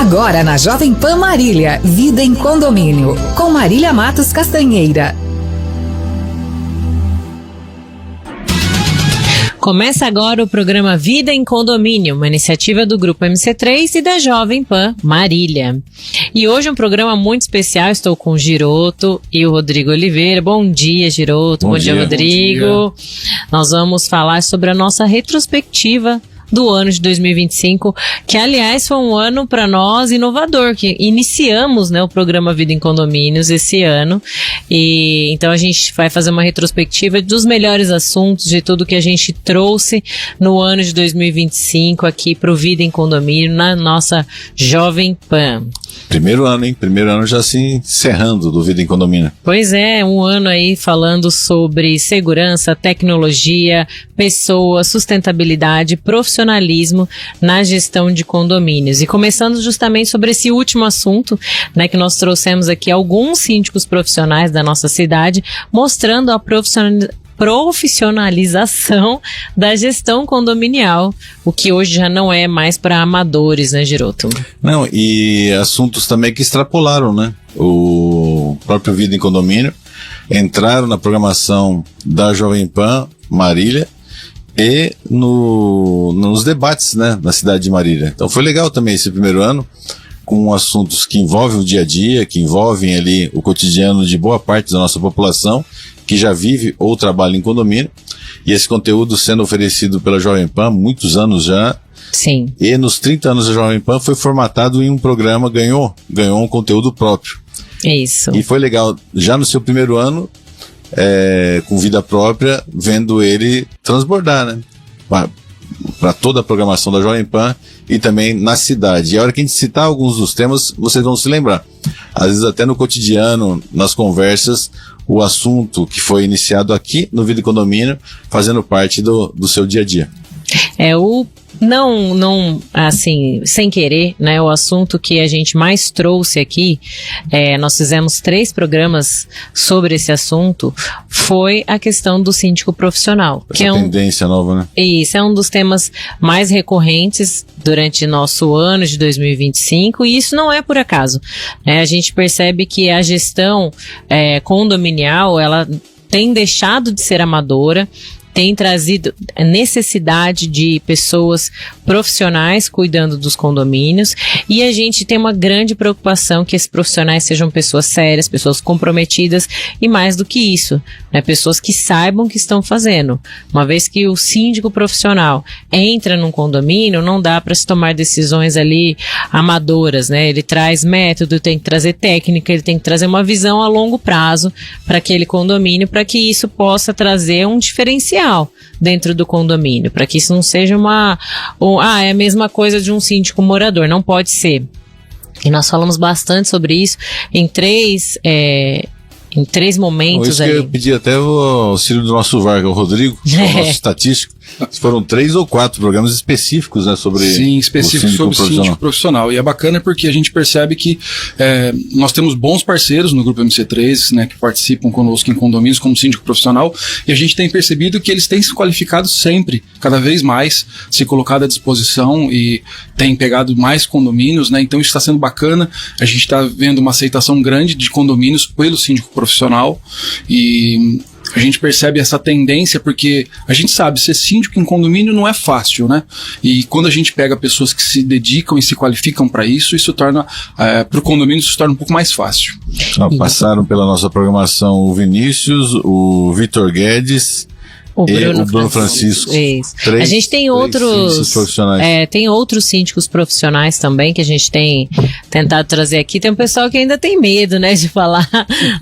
Agora na Jovem Pan Marília, Vida em Condomínio, com Marília Matos Castanheira. Começa agora o programa Vida em Condomínio, uma iniciativa do Grupo MC3 e da Jovem Pan Marília. E hoje é um programa muito especial, estou com o Giroto e o Rodrigo Oliveira. Bom dia, Giroto. Bom dia, Rodrigo. Bom dia. Nós vamos falar sobre a nossa retrospectiva do ano de 2025, que aliás foi um ano para nós inovador, que iniciamos, né, o programa Vida em Condomínios esse ano, e então a gente vai fazer uma retrospectiva dos melhores assuntos, de tudo que a gente trouxe no ano de 2025 aqui para o Vida em Condomínio, na nossa Jovem Pan. Primeiro ano, hein? Primeiro ano já se encerrando do Vida em Condomínio. Pois é, um ano aí falando sobre segurança, tecnologia, pessoas, sustentabilidade, profissionalismo na gestão de condomínios. E começando justamente sobre esse último assunto, né, que nós trouxemos aqui alguns síndicos profissionais da nossa cidade, mostrando a profissionalização da gestão condominial, o que hoje já não é mais para amadores, né, Giroto? Não, e assuntos também que extrapolaram, né? O próprio Vida em Condomínio, entraram na programação da Jovem Pan Marília e nos debates, né, na cidade de Marília. Então foi legal também esse primeiro ano, com assuntos que envolvem o dia a dia, que envolvem ali o cotidiano de boa parte da nossa população, que já vive ou trabalha em condomínio, e esse conteúdo sendo oferecido pela Jovem Pan há muitos anos já. Sim. E nos 30 anos da Jovem Pan foi formatado em um programa, ganhou um conteúdo próprio. Isso. E foi legal, já no seu primeiro ano, com vida própria, vendo ele transbordar, né? Para toda a programação da Jovem Pan e também na cidade. E a hora que a gente citar alguns dos temas, vocês vão se lembrar. Às vezes até no cotidiano, nas conversas, o assunto que foi iniciado aqui no Vida em Condomínio, fazendo parte do seu dia a dia. Não, assim, sem querer, né, o assunto que a gente mais trouxe aqui, nós fizemos 3 programas sobre esse assunto, foi a questão do síndico profissional. Essa tendência nova, né? Isso, é um dos temas mais recorrentes durante nosso ano de 2025, e isso não é por acaso. A gente percebe que a gestão condominial, ela tem deixado de ser amadora, tem trazido necessidade de pessoas profissionais cuidando dos condomínios, e a gente tem uma grande preocupação que esses profissionais sejam pessoas sérias, pessoas comprometidas, e mais do que isso, né, pessoas que saibam o que estão fazendo. Uma vez que o síndico profissional entra num condomínio, não dá para se tomar decisões ali amadoras, né? Ele traz método, tem que trazer técnica, ele tem que trazer uma visão a longo prazo para aquele condomínio, para que isso possa trazer um diferencial dentro do condomínio, para que isso não seja é a mesma coisa de um síndico morador, não pode ser. E nós falamos bastante sobre isso em três momentos. Isso ali. Que eu pedi até o auxílio do nosso Varga, o Rodrigo, o nosso estatístico. Foram 3 ou 4 programas específicos, né, sobre específicos sobre síndico profissional. E é bacana porque a gente percebe que nós temos bons parceiros no Grupo MC3, né, que participam conosco em condomínios como síndico profissional, e a gente tem percebido que eles têm se qualificado sempre, cada vez mais, se colocado à disposição e têm pegado mais condomínios, né, então isso está sendo bacana. A gente está vendo uma aceitação grande de condomínios pelo síndico profissional, e a gente percebe essa tendência porque a gente sabe, ser síndico em condomínio não é fácil, né? E quando a gente pega pessoas que se dedicam e se qualificam para isso torna, para o condomínio isso se torna um pouco mais fácil. Passaram pela nossa programação o Vinícius, o Vitor Guedes, o Bruno Francisco. Isso. A gente tem outros síndicos profissionais também que a gente tem tentado trazer aqui. Tem um pessoal que ainda tem medo, né, de falar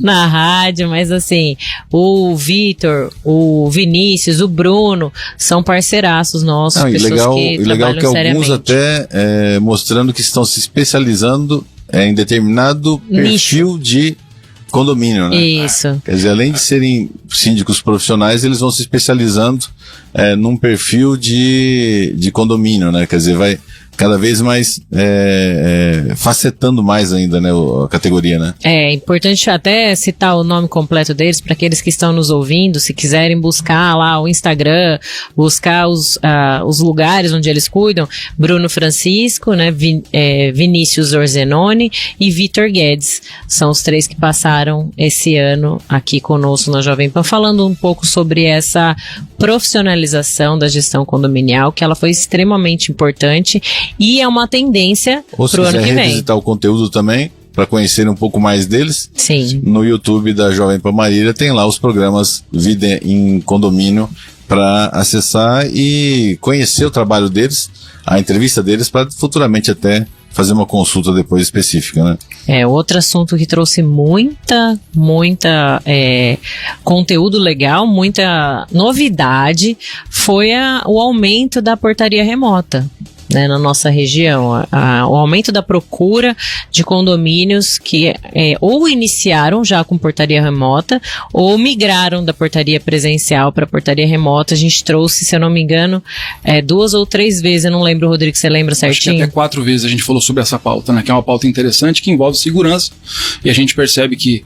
na rádio, mas assim, o Vitor, o Vinícius, o Bruno são parceiraços nossos, pessoas que trabalham que seriamente. Alguns até mostrando que estão se especializando em determinado perfil de condomínio, né? Isso. Quer dizer, além de serem síndicos profissionais, eles vão se especializando num perfil de condomínio, né? Quer dizer, cada vez mais facetando mais ainda, né, a categoria, né? É importante até citar o nome completo deles para aqueles que estão nos ouvindo, se quiserem buscar lá o Instagram, buscar os lugares onde eles cuidam. Bruno Francisco, né, Vinícius Orzenoni e Vitor Guedes, são os 3 que passaram esse ano aqui conosco na Jovem Pan, falando um pouco sobre essa profissionalização da gestão condominial, que ela foi extremamente importante e é uma tendência para o ano que vem. Se quiser revisitar o conteúdo também, para conhecer um pouco mais deles, sim, no YouTube da Jovem Pan Marília tem lá os programas Vida em Condomínio para acessar e conhecer o trabalho deles, a entrevista deles, para futuramente até fazer uma consulta depois específica, né? Outro assunto que trouxe muita conteúdo legal, muita novidade, foi o aumento da portaria remota, né, na nossa região, o aumento da procura de condomínios que ou iniciaram já com portaria remota ou migraram da portaria presencial para a portaria remota. A gente trouxe, se eu não me engano, 2 ou 3 vezes, eu não lembro, Rodrigo, você lembra certinho? Acho que até 4 vezes a gente falou sobre essa pauta, né, que é uma pauta interessante que envolve segurança, e a gente percebe que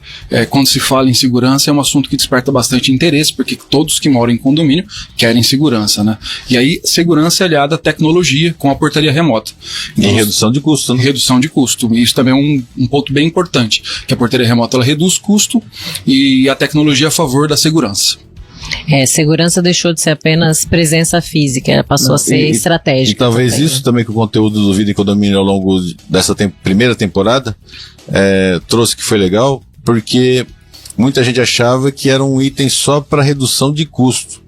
quando se fala em segurança é um assunto que desperta bastante interesse, porque todos que moram em condomínio querem segurança, né? E aí, segurança é aliada à tecnologia com a portaria remota. Então, e redução de custo, né? Redução de custo. E isso também é um ponto bem importante, que a portaria remota ela reduz custo e a tecnologia a favor da segurança. Segurança deixou de ser apenas presença física, ela passou a ser estratégica. E talvez também, isso também, que o conteúdo do Vida em Condomínio ao longo dessa primeira temporada trouxe, que foi legal, porque muita gente achava que era um item só para redução de custo.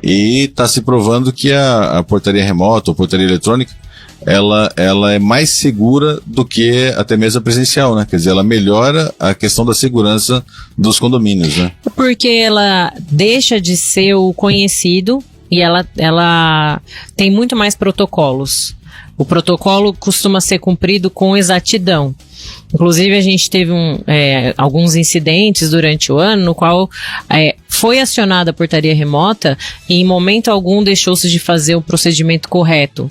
E está se provando que a portaria remota ou portaria eletrônica, ela é mais segura do que até mesmo a presencial, né? Quer dizer, ela melhora a questão da segurança dos condomínios, né? Porque ela deixa de ser o conhecido e ela tem muito mais protocolos. O protocolo costuma ser cumprido com exatidão. Inclusive, a gente teve alguns incidentes durante o ano no qual foi acionada a portaria remota e em momento algum deixou-se de fazer o procedimento correto.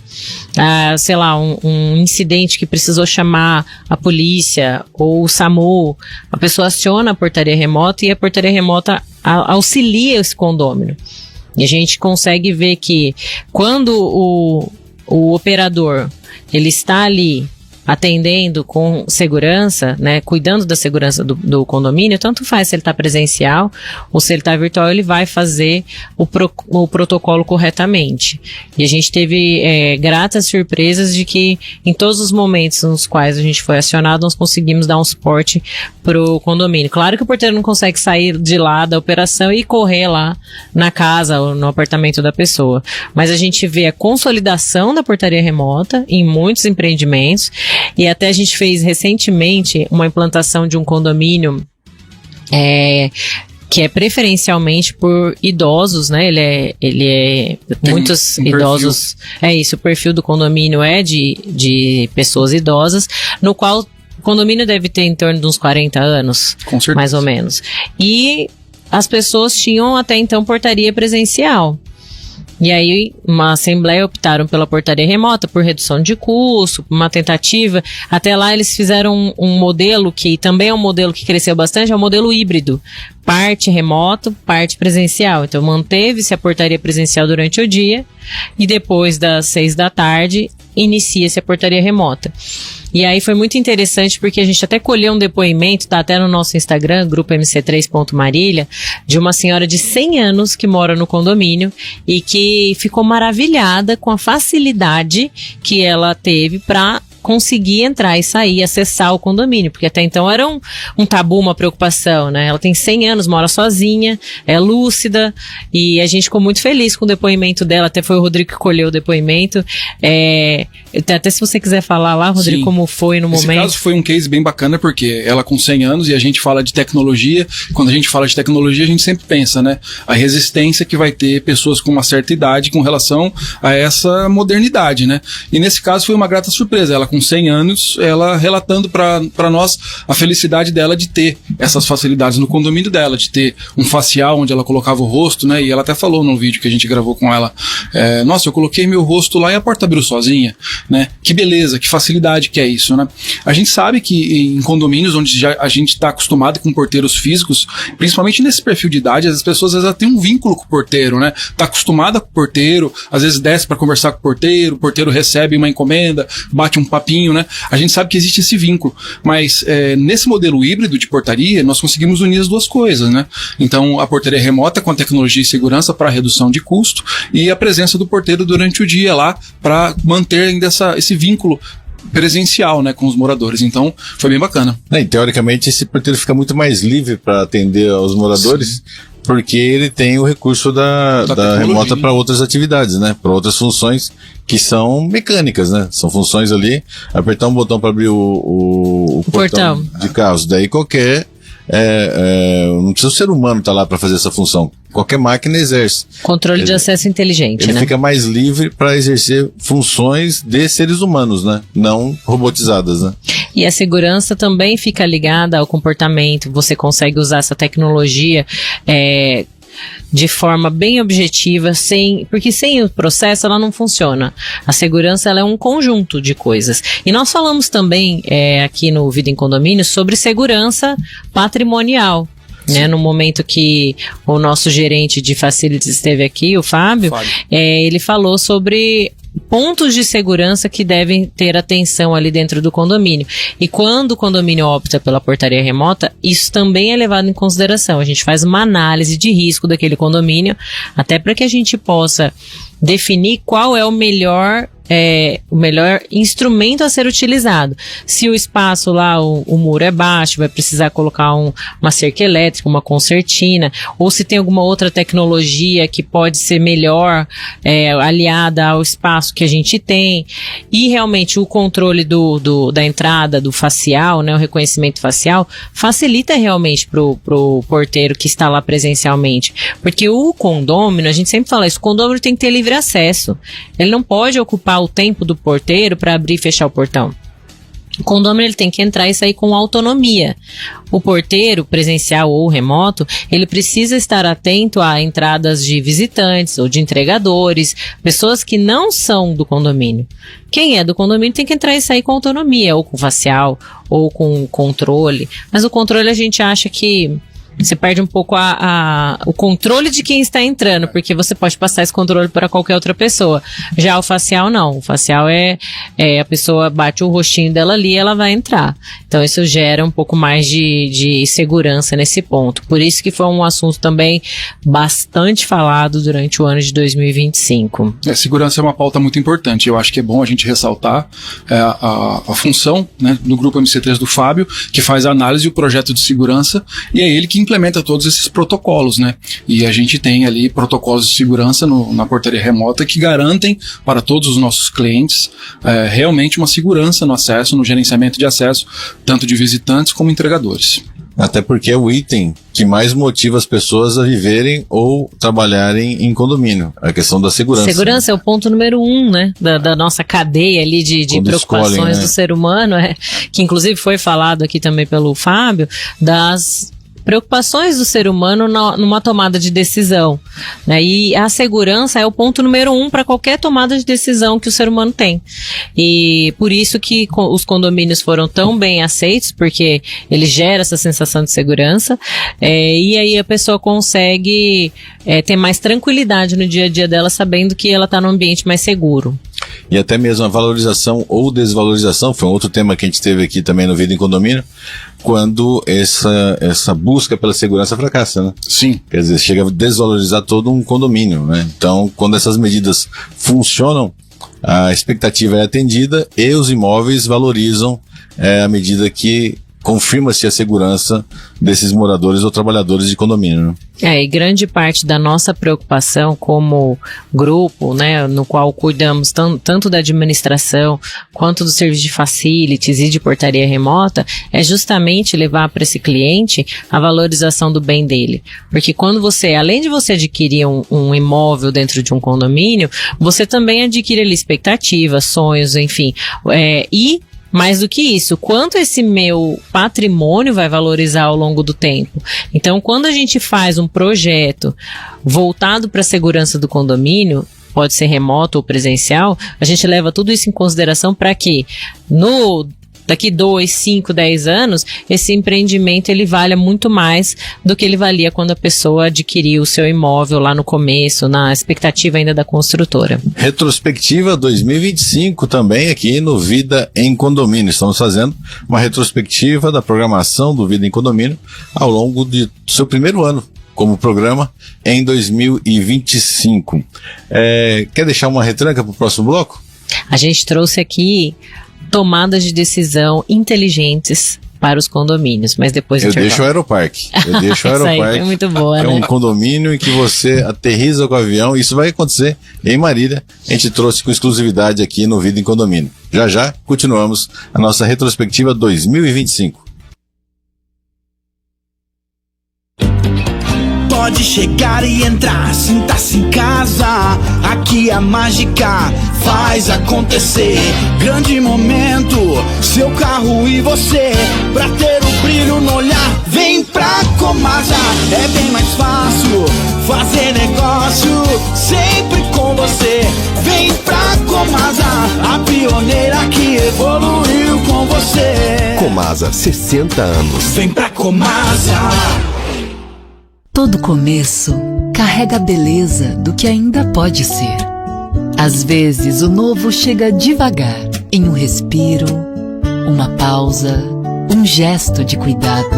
Sei lá, um incidente que precisou chamar a polícia ou o SAMU, a pessoa aciona a portaria remota e a portaria remota auxilia esse condômino. E a gente consegue ver que quando o operador ele está ali atendendo com segurança, né, cuidando da segurança do condomínio, tanto faz se ele está presencial ou se ele está virtual, ele vai fazer o protocolo corretamente. E a gente teve gratas surpresas de que em todos os momentos nos quais a gente foi acionado, nós conseguimos dar um suporte pro condomínio. Claro que o porteiro não consegue sair de lá da operação e correr lá na casa ou no apartamento da pessoa, mas a gente vê a consolidação da portaria remota em muitos empreendimentos. E até a gente fez recentemente uma implantação de um condomínio que é preferencialmente por idosos, né? Ele é muitos idosos. Perfil. É isso, o perfil do condomínio é de pessoas idosas, no qual o condomínio deve ter em torno de uns 40 anos, com certeza, mais ou menos. E as pessoas tinham até então portaria presencial. E aí, uma assembleia optaram pela portaria remota por redução de custo, uma tentativa. Até lá eles fizeram um modelo que também é um modelo que cresceu bastante, é o modelo híbrido. Parte remoto, parte presencial. Então manteve-se a portaria presencial durante o dia e depois das 6 da tarde inicia-se a portaria remota. E aí foi muito interessante porque a gente até colheu um depoimento, tá até no nosso Instagram, grupo MC3.Marília, de uma senhora de 100 anos que mora no condomínio e que ficou maravilhada com a facilidade que ela teve para conseguir entrar e sair, acessar o condomínio, porque até então era um tabu, uma preocupação, né? Ela tem 100 anos, mora sozinha, é lúcida, e a gente ficou muito feliz com o depoimento dela, até foi o Rodrigo que colheu o depoimento. Até se você quiser falar lá, Rodrigo, sim, como foi no momento. Esse caso foi um case bem bacana, porque ela com 100 anos, e a gente fala de tecnologia, quando a gente fala de tecnologia, a gente sempre pensa, né? A resistência que vai ter pessoas com uma certa idade com relação a essa modernidade, né? E nesse caso foi uma grata surpresa, ela com com 100 anos, ela relatando para nós a felicidade dela de ter essas facilidades no condomínio dela, de ter um facial onde ela colocava o rosto, né? E ela até falou no vídeo que a gente gravou com ela, nossa, eu coloquei meu rosto lá e a porta abriu sozinha, né? Que beleza, que facilidade que é isso, né? A gente sabe que em condomínios onde já a gente está acostumado com porteiros físicos, principalmente nesse perfil de idade, as pessoas às vezes têm um vínculo com o porteiro, né? Tá acostumada com o porteiro, às vezes desce para conversar com o porteiro recebe uma encomenda, bate um papinho, né? A gente sabe que existe esse vínculo, mas nesse modelo híbrido de portaria, nós conseguimos unir as duas coisas, né? Então, a portaria remota com a tecnologia e segurança para redução de custo e a presença do porteiro durante o dia lá para manter ainda esse vínculo presencial, né, com os moradores. Então, foi bem bacana. E, teoricamente, esse porteiro fica muito mais livre para atender aos moradores, porque ele tem o recurso da remota para outras atividades, né, para outras funções que são mecânicas, né, são funções ali, apertar um botão para abrir o portão de carros, daí qualquer não precisa o ser humano estar lá para fazer essa função. Qualquer máquina exerce. Controle de acesso inteligente, ele fica mais livre para exercer funções de seres humanos, né? Não robotizadas, né? E a segurança também fica ligada ao comportamento. Você consegue usar essa tecnologia de forma bem objetiva, porque sem o processo ela não funciona. A segurança ela é um conjunto de coisas. E nós falamos também aqui no Vida em Condomínio sobre segurança patrimonial. Né, no momento que o nosso gerente de facilities esteve aqui, o Fábio. Ele falou sobre pontos de segurança que devem ter atenção ali dentro do condomínio. E quando o condomínio opta pela portaria remota, isso também é levado em consideração. A gente faz uma análise de risco daquele condomínio, até para que a gente possa definir qual é o melhor instrumento a ser utilizado. Se o espaço lá, o muro é baixo, vai precisar colocar uma cerca elétrica, uma concertina, ou se tem alguma outra tecnologia que pode ser melhor aliada ao espaço que a gente tem. E realmente o controle da entrada, do facial, né, o reconhecimento facial, facilita realmente pro porteiro que está lá presencialmente. Porque o condômino, a gente sempre fala isso, o condômino tem que ter livre acesso. Ele não pode ocupar o tempo do porteiro para abrir e fechar o portão. O condomínio ele tem que entrar e sair com autonomia. O porteiro, presencial ou remoto, ele precisa estar atento a entradas de visitantes ou de entregadores, pessoas que não são do condomínio. Quem é do condomínio tem que entrar e sair com autonomia, ou com facial, ou com controle. Mas o controle a gente acha que você perde um pouco o controle de quem está entrando, porque você pode passar esse controle para qualquer outra pessoa. Já o facial não. O facial a pessoa bate o rostinho dela ali e ela vai entrar. Então isso gera um pouco mais de segurança nesse ponto. Por isso que foi um assunto também bastante falado durante o ano de 2025. Segurança é uma pauta muito importante. Eu acho que é bom a gente ressaltar a função, né, do Grupo MC3 do Fábio, que faz a análise e o projeto de segurança, e é ele que implementa todos esses protocolos, né? E a gente tem ali protocolos de segurança na portaria remota que garantem para todos os nossos clientes realmente uma segurança no acesso, no gerenciamento de acesso, tanto de visitantes como entregadores. Até porque é o item que mais motiva as pessoas a viverem ou trabalharem em condomínio. A questão da segurança. Segurança, né? É o ponto número 1, né? Da nossa cadeia ali de preocupações escolhem, né, do ser humano, que inclusive foi falado aqui também pelo Fábio, das preocupações do ser humano numa tomada de decisão, né? E a segurança é o ponto número 1 para qualquer tomada de decisão que o ser humano tem. E por isso que os condomínios foram tão bem aceitos, porque ele gera essa sensação de segurança, e aí a pessoa consegue ter mais tranquilidade no dia a dia dela, sabendo que ela está num ambiente mais seguro. E até mesmo a valorização ou desvalorização, foi um outro tema que a gente teve aqui também no Vida em Condomínio, quando essa busca pela segurança fracassa, né? Sim. Quer dizer, chega a desvalorizar todo um condomínio, né? Então, quando essas medidas funcionam, a expectativa é atendida e os imóveis valorizam à medida que confirma-se a segurança desses moradores ou trabalhadores de condomínio, né? E grande parte da nossa preocupação como grupo, né, no qual cuidamos tanto da administração quanto do serviço de facilities e de portaria remota, é justamente levar para esse cliente a valorização do bem dele. Porque quando você, além de você adquirir um imóvel dentro de um condomínio, você também adquire ali expectativas, sonhos, enfim, e mais do que isso, quanto esse meu patrimônio vai valorizar ao longo do tempo. Então, quando a gente faz um projeto voltado para a segurança do condomínio, pode ser remoto ou presencial, a gente leva tudo isso em consideração para que daqui 2, 5, 10 anos, esse empreendimento ele valha muito mais do que ele valia quando a pessoa adquiriu o seu imóvel lá no começo, na expectativa ainda da construtora. Retrospectiva 2025 também aqui no Vida em Condomínio. Estamos fazendo uma retrospectiva da programação do Vida em Condomínio ao longo do seu primeiro ano como programa em 2025. Quer deixar uma retranca para o próximo bloco? A gente trouxe aqui tomadas de decisão inteligentes para os condomínios, mas depois eu deixo o Aeroparque. Essa aí foi muito boa, né? É um condomínio em que você aterriza com o avião. Isso vai acontecer em Marília. A gente trouxe com exclusividade aqui no Vida em Condomínio. Já continuamos a nossa retrospectiva 2025. Pode chegar e entrar, sinta-se em casa. Aqui a mágica faz acontecer. Grande momento, seu carro e você. Pra ter o brilho no olhar, vem pra Comasa. É bem mais fácil fazer negócio, sempre com você. Vem pra Comasa, a pioneira que evoluiu com você. Comasa, 60 anos. Vem pra Comasa. Todo começo carrega a beleza do que ainda pode ser. Às vezes o novo chega devagar, em um respiro, uma pausa, um gesto de cuidado.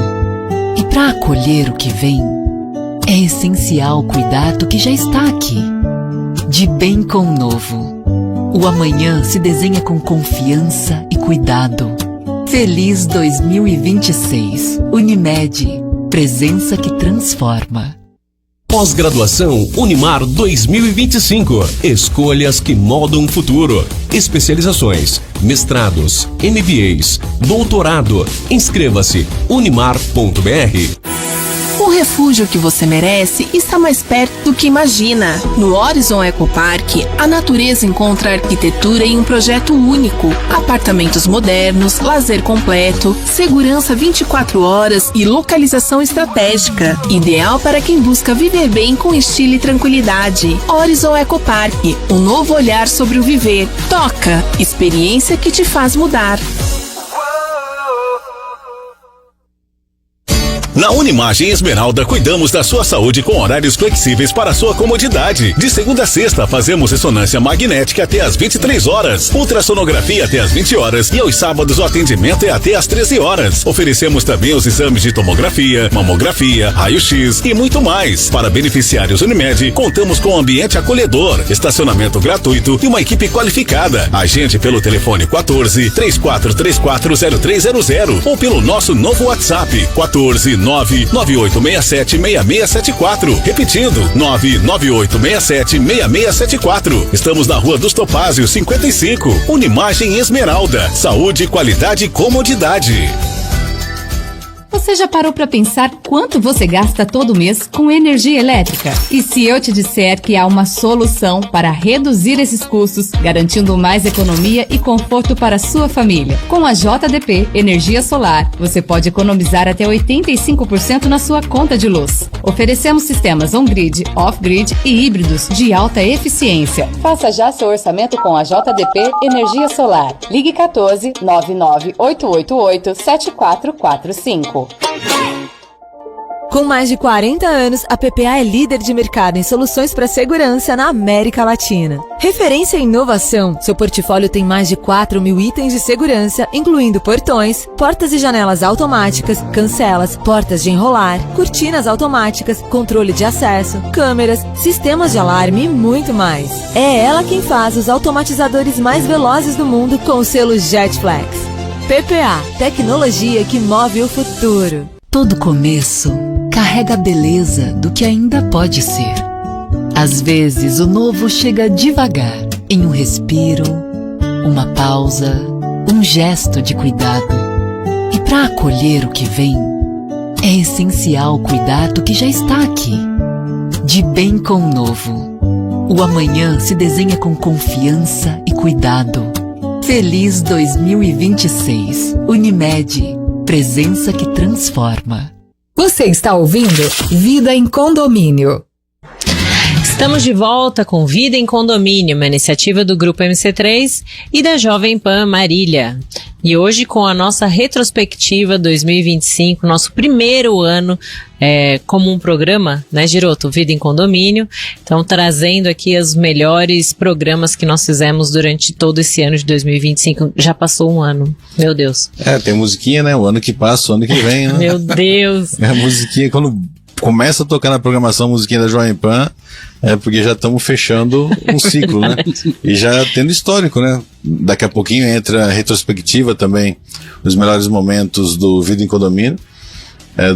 E para acolher o que vem, é essencial cuidar do que já está aqui. De bem com o novo. O amanhã se desenha com confiança e cuidado. Feliz 2026. Unimed. Presença que transforma. Pós-graduação Unimar 2025. Escolhas que moldam o futuro. Especializações, mestrados, MBAs, doutorado. Inscreva-se unimar.br. O refúgio que você merece está mais perto do que imagina. No Horizon Ecopark, a natureza encontra arquitetura em um projeto único. Apartamentos modernos, lazer completo, segurança 24 horas e localização estratégica. Ideal para quem busca viver bem com estilo e tranquilidade. Horizon Ecopark, um novo olhar sobre o viver. Toca, experiência que te faz mudar. Na Unimagem Esmeralda, cuidamos da sua saúde com horários flexíveis para sua comodidade. De segunda a sexta, fazemos ressonância magnética até às 23 horas, ultrassonografia até às 20 horas e aos sábados o atendimento é até às 13 horas. Oferecemos também os exames de tomografia, mamografia, raio-x e muito mais. Para beneficiários Unimed, contamos com um ambiente acolhedor, estacionamento gratuito e uma equipe qualificada. Agende pelo telefone 14-3434-0300 ou pelo nosso novo WhatsApp 99867-6674. Repetindo, 99867-6674. Estamos na Rua dos Topázios, 55. Unimagem Esmeralda. Saúde, qualidade e comodidade. Você já parou para pensar quanto você gasta todo mês com energia elétrica? E se eu te disser que há uma solução para reduzir esses custos, garantindo mais economia e conforto para a sua família? Com a JDP Energia Solar, você pode economizar até 85% na sua conta de luz. Oferecemos sistemas on-grid, off-grid e híbridos de alta eficiência. Faça já seu orçamento com a JDP Energia Solar. Ligue 14 99888 7445. Com mais de 40 anos, a PPA é líder de mercado em soluções para segurança na América Latina. Referência em inovação, seu portfólio tem mais de 4.000 itens de segurança, incluindo portões, portas e janelas automáticas, cancelas, portas de enrolar, cortinas automáticas, controle de acesso, câmeras, sistemas de alarme e muito mais. É ela quem faz os automatizadores mais velozes do mundo com o selo JetFlex. PPA, tecnologia que move o futuro. Todo começo carrega a beleza do que ainda pode ser. Às vezes o novo chega devagar, em um respiro, uma pausa, um gesto de cuidado. E para acolher o que vem, é essencial cuidar do que já está aqui. De bem com o novo. O amanhã se desenha com confiança e cuidado. Feliz 2026. Unimed. Presença que transforma. Você está ouvindo Vida em Condomínio. Estamos de volta com Vida em Condomínio, uma iniciativa do Grupo MC3 e da Jovem Pan Marília. E hoje com a nossa retrospectiva 2025, nosso primeiro ano como um programa, né, Giroto? Vida em Condomínio. Então, trazendo aqui os melhores programas que nós fizemos durante todo esse ano de 2025. Já passou um ano, meu Deus. Tem musiquinha, né? O ano que passa, o ano que vem, né? Meu Deus. A musiquinha, quando começa a tocar na programação a musiquinha da Jovem Pan, porque já estamos fechando um ciclo, né? E já tendo histórico, né? Daqui a pouquinho entra a retrospectiva também, os melhores momentos do Vida em Condomínio,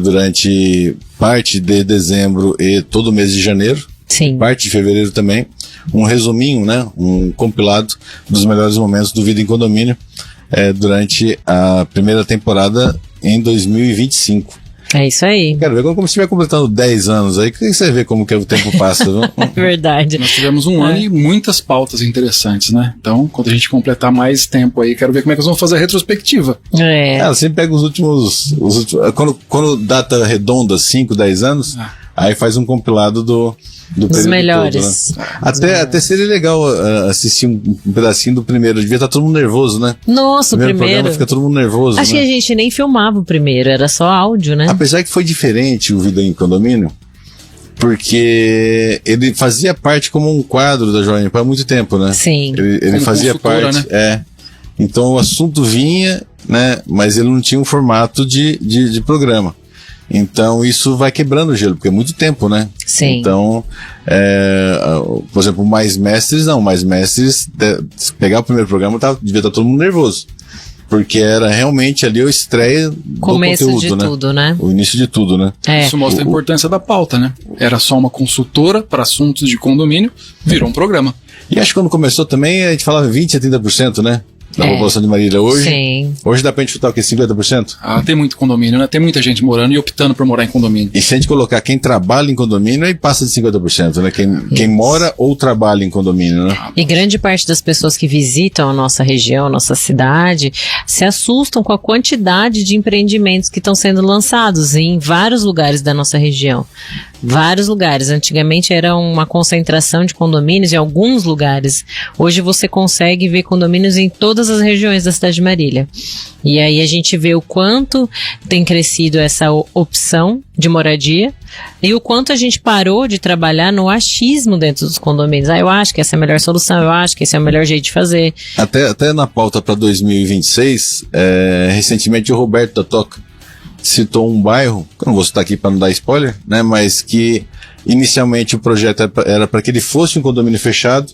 durante parte de dezembro e todo o mês de janeiro. Sim. Parte de fevereiro também. Um resuminho, né? Um compilado dos melhores momentos do Vida em Condomínio durante a primeira temporada em 2025. É isso aí. Quero ver quando você estiver completando 10 anos aí, que você vê como que o tempo passa, viu? Verdade. Nós tivemos um ano e muitas pautas interessantes, né? Então, quando a gente completar mais tempo aí, quero ver como é que nós vamos fazer a retrospectiva. Ela sempre pega os últimos quando data redonda, 5, 10 anos, aí faz um compilado dos melhores. Todo, né? Até seria legal assistir um pedacinho do primeiro. Devia estar todo mundo nervoso, né? Nossa, o primeiro programa fica todo mundo nervoso. Acho que a gente nem filmava o primeiro, era só áudio, né? Apesar que foi diferente o Vida em Condomínio, porque ele fazia parte como um quadro da Jovem Pan há muito tempo, né? Sim. Ele fazia parte, né? Então o assunto vinha, né? Mas ele não tinha um formato de programa. Então isso vai quebrando o gelo, porque é muito tempo, né? Sim. Então, por exemplo, Mais Mestres, se pegar o primeiro programa, devia estar todo mundo nervoso. Porque era realmente ali a estreia do começo conteúdo, de tudo, né? O início de tudo, né? Isso mostra a importância da pauta, né? Era só uma consultora para assuntos de condomínio, virou um programa. E acho que quando começou também, a gente falava 20% a 30%, né? Da população de Marília hoje. Sim. Hoje dá pra gente chutar o quê? 50%? Tem muito condomínio, né? Tem muita gente morando e optando por morar em condomínio. E se a gente colocar quem trabalha em condomínio, aí passa de 50%, né? Quem mora ou trabalha em condomínio, né? E grande parte das pessoas que visitam a nossa região, a nossa cidade, se assustam com a quantidade de empreendimentos que estão sendo lançados em vários lugares da nossa região. Vários lugares. Antigamente era uma concentração de condomínios em alguns lugares. Hoje você consegue ver condomínios em todas as regiões da cidade de Marília. E aí a gente vê o quanto tem crescido essa opção de moradia e o quanto a gente parou de trabalhar no achismo dentro dos condomínios. Eu acho que essa é a melhor solução, eu acho que esse é o melhor jeito de fazer. Até na pauta para 2026, recentemente o Roberto da Toca citou um bairro, que eu não vou citar aqui para não dar spoiler, né, mas que inicialmente o projeto era para que ele fosse um condomínio fechado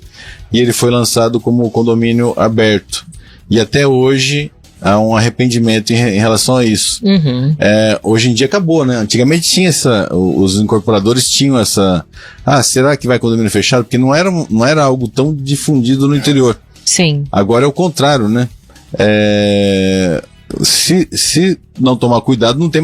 e ele foi lançado como condomínio aberto. E até hoje há um arrependimento em relação a isso. Uhum. Hoje em dia acabou, né? Antigamente tinha os incorporadores tinham essa, será que vai condomínio fechado? Porque não era algo tão difundido no interior. Sim. Agora é o contrário, né? Se não tomar cuidado, não tem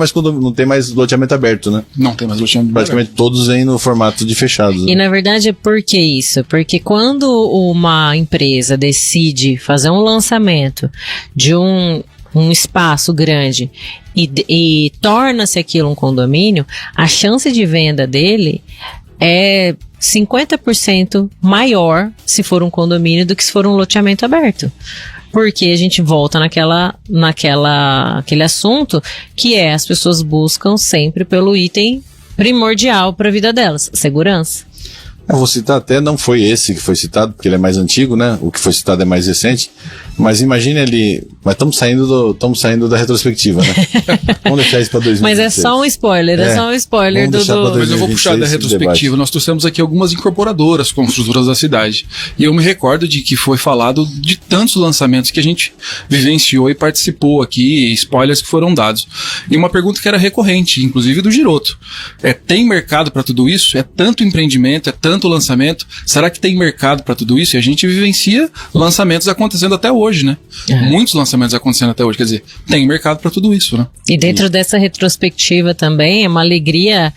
mais loteamento aberto, né? Não tem mais loteamento aberto. Praticamente todos vêm no formato de fechados. E na verdade por que isso? Porque quando uma empresa decide fazer um lançamento de um espaço grande e torna-se aquilo um condomínio, a chance de venda dele é 50% maior se for um condomínio do que se for um loteamento aberto. Porque a gente volta naquele assunto que as pessoas buscam sempre pelo item primordial para a vida delas, segurança. Eu vou citar até, não foi esse que foi citado, porque ele é mais antigo, né? O que foi citado é mais recente. Mas imagine ali, mas estamos saindo da retrospectiva, né? Vamos deixar isso para 2026. Mas é só um spoiler, é só um spoiler do... Mas eu vou puxar da retrospectiva. Nós trouxemos aqui algumas incorporadoras construtoras da cidade. E eu me recordo de que foi falado de tantos lançamentos que a gente vivenciou e participou aqui, spoilers que foram dados. E uma pergunta que era recorrente, inclusive do Giroto. Tem mercado para tudo isso? É tanto empreendimento, é tanto lançamento? Será que tem mercado para tudo isso? E a gente vivencia lançamentos acontecendo até hoje, né? Muitos lançamentos acontecendo até hoje. Quer dizer, tem mercado para tudo isso, né? E dentro dessa retrospectiva também, é uma alegria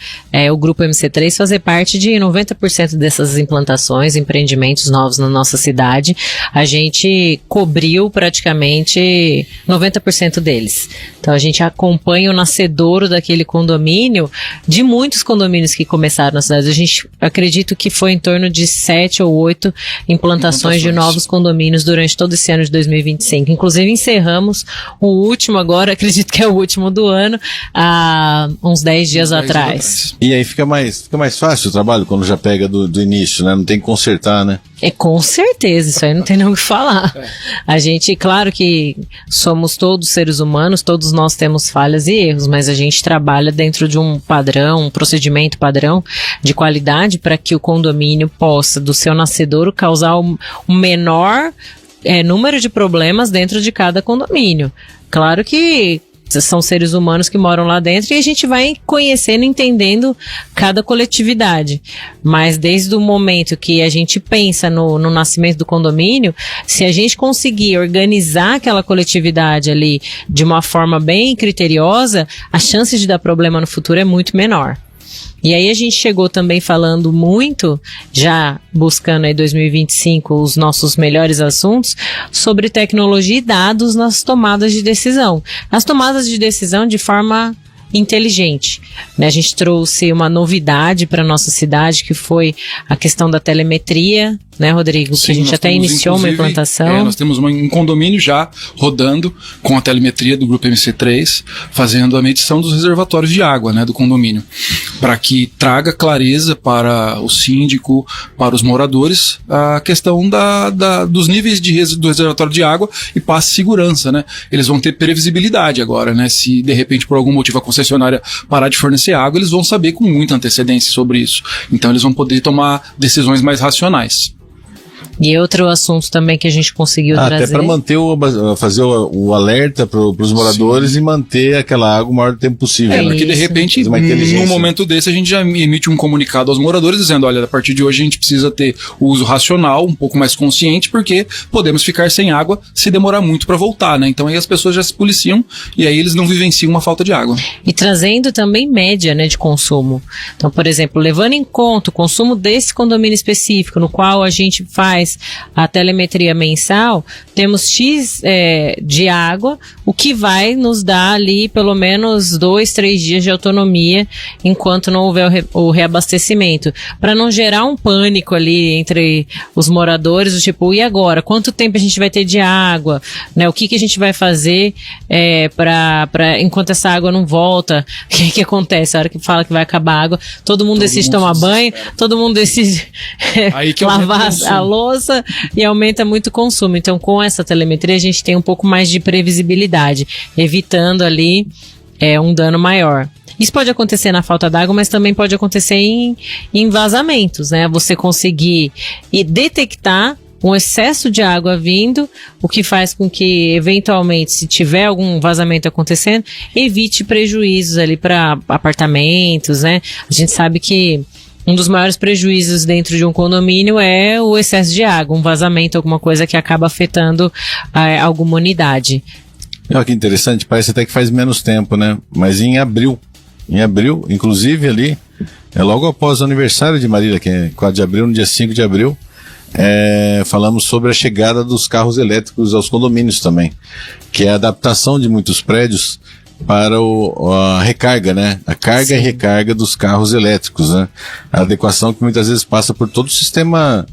o Grupo MC3 fazer parte de 90% dessas implantações, empreendimentos novos na nossa cidade. A gente cobriu praticamente 90% deles. Então a gente acompanha o nascedouro daquele condomínio, de muitos condomínios que começaram na cidade. A gente acredito que foi em torno de 7 ou 8 implantações de novos condomínios durante todo esse ano de 2025. Inclusive encerramos o último agora, acredito que é o último do ano, há uns 10 dias atrás. E aí fica mais fácil o trabalho quando já pega do início, né? Não tem que consertar, né? Com certeza, isso aí não tem nem o que falar. A gente, claro que somos todos seres humanos, todos nós temos falhas e erros, mas a gente trabalha dentro de um padrão, um procedimento padrão de qualidade para que o condomínio possa, do seu nascedouro, causar o menor número de problemas dentro de cada condomínio. Claro que são seres humanos que moram lá dentro e a gente vai conhecendo, entendendo cada coletividade. Mas desde o momento que a gente pensa no nascimento do condomínio, se a gente conseguir organizar aquela coletividade ali de uma forma bem criteriosa, a chance de dar problema no futuro é muito menor. E aí a gente chegou também falando muito, já buscando aí 2025 os nossos melhores assuntos, sobre tecnologia e dados nas tomadas de decisão. Nas tomadas de decisão de forma inteligente, né? A gente trouxe uma novidade para nossa cidade, que foi a questão da telemetria, né, Rodrigo? Sim, que a gente até iniciou uma implantação. Nós temos um condomínio já rodando com a telemetria do Grupo MC3, fazendo a medição dos reservatórios de água, né, do condomínio, para que traga clareza para o síndico, para os moradores, a questão dos níveis do reservatório de água e passe segurança, né? Eles vão ter previsibilidade agora, né? Se de repente por algum motivo a concessionária parar de fornecer água, eles vão saber com muita antecedência sobre isso. Então eles vão poder tomar decisões mais racionais. E outro assunto também que a gente conseguiu trazer. Até para manter fazer o alerta para os moradores. Sim. E manter aquela água o maior tempo possível. Porque de repente, num momento desse, a gente já emite um comunicado aos moradores dizendo, olha, a partir de hoje a gente precisa ter o uso racional, um pouco mais consciente, porque podemos ficar sem água se demorar muito para voltar, né? Então aí as pessoas já se policiam e aí eles não vivenciam uma falta de água. E trazendo também média, né, de consumo. Então, por exemplo, levando em conta o consumo desse condomínio específico, no qual a gente faz a telemetria mensal, temos X de água, o que vai nos dar ali pelo menos 2-3 dias de autonomia enquanto não houver o reabastecimento, para não gerar um pânico ali entre os moradores, do tipo, e agora? Quanto tempo a gente vai ter de água? Né? O que a gente vai fazer enquanto essa água não volta? O que acontece? A hora que fala que vai acabar a água, todo mundo decide tomar banho, todo mundo decide lavar a louça e aumenta muito o consumo. Então, com essa telemetria, a gente tem um pouco mais de previsibilidade, evitando ali um dano maior. Isso pode acontecer na falta d'água, mas também pode acontecer em vazamentos, né? Você conseguir detectar um excesso de água vindo, o que faz com que, eventualmente, se tiver algum vazamento acontecendo, evite prejuízos ali para apartamentos, né? A gente sabe que um dos maiores prejuízos dentro de um condomínio é o excesso de água, um vazamento, alguma coisa que acaba afetando alguma unidade. Olha que interessante, parece até que faz menos tempo, né? Mas em abril, inclusive ali, logo após o aniversário de Marília, que é 4 de abril, no dia 5 de abril, falamos sobre a chegada dos carros elétricos aos condomínios também, que é a adaptação de muitos prédios para a recarga, né? A carga Sim. E recarga dos carros elétricos, né? A adequação que muitas vezes passa por todo o sistema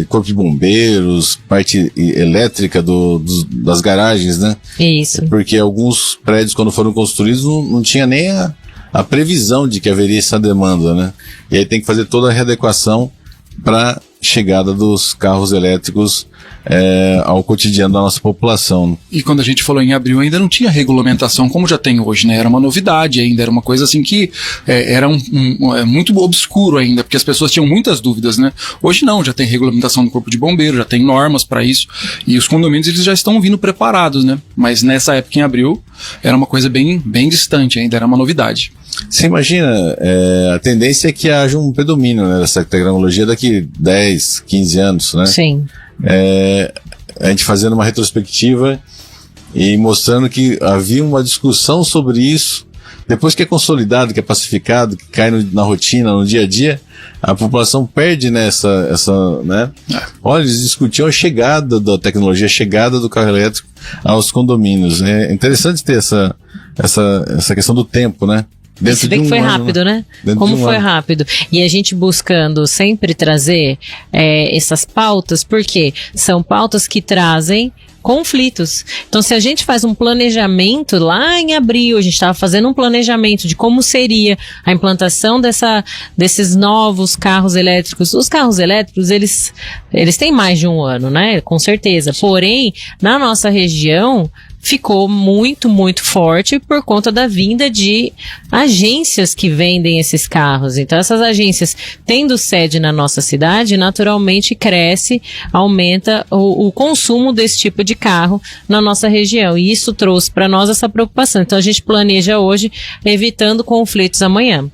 corpo de bombeiros, parte elétrica das garagens, né? Isso. Porque alguns prédios, quando foram construídos, não tinha nem a previsão de que haveria essa demanda, né? E aí tem que fazer toda a readequação para chegada dos carros elétricos ao cotidiano da nossa população. E quando a gente falou em abril, ainda não tinha regulamentação como já tem hoje, né? Era uma novidade ainda, era uma coisa assim que era muito obscuro ainda, porque as pessoas tinham muitas dúvidas, né? Hoje não, já tem regulamentação do Corpo de Bombeiro, já tem normas para isso, e os condomínios eles já estão vindo preparados, né? Mas nessa época em abril, era uma coisa bem distante ainda, era uma novidade. Você imagina, a tendência é que haja um predomínio, né, dessa tecnologia daqui 10, 15 anos, né? Sim. A gente fazendo uma retrospectiva e mostrando que havia uma discussão sobre isso. Depois que é consolidado, que é pacificado, que cai na rotina, no dia a dia, a população perde nessa, né? Olha, eles discutiam a chegada da tecnologia, a chegada do carro elétrico aos condomínios. É interessante ter essa questão do tempo, né? Você vê que foi rápido, né? Como foi rápido. E a gente buscando sempre trazer essas pautas, porque são pautas que trazem conflitos. Então, se a gente faz um planejamento lá em abril, a gente estava fazendo um planejamento de como seria a implantação desses novos carros elétricos. Os carros elétricos, eles têm mais de um ano, né? Com certeza. Porém, na nossa região, ficou muito, muito forte por conta da vinda de agências que vendem esses carros. Então, essas agências, tendo sede na nossa cidade, naturalmente cresce, aumenta o consumo desse tipo de carro na nossa região. E isso trouxe para nós essa preocupação. Então, a gente planeja hoje, evitando conflitos amanhã.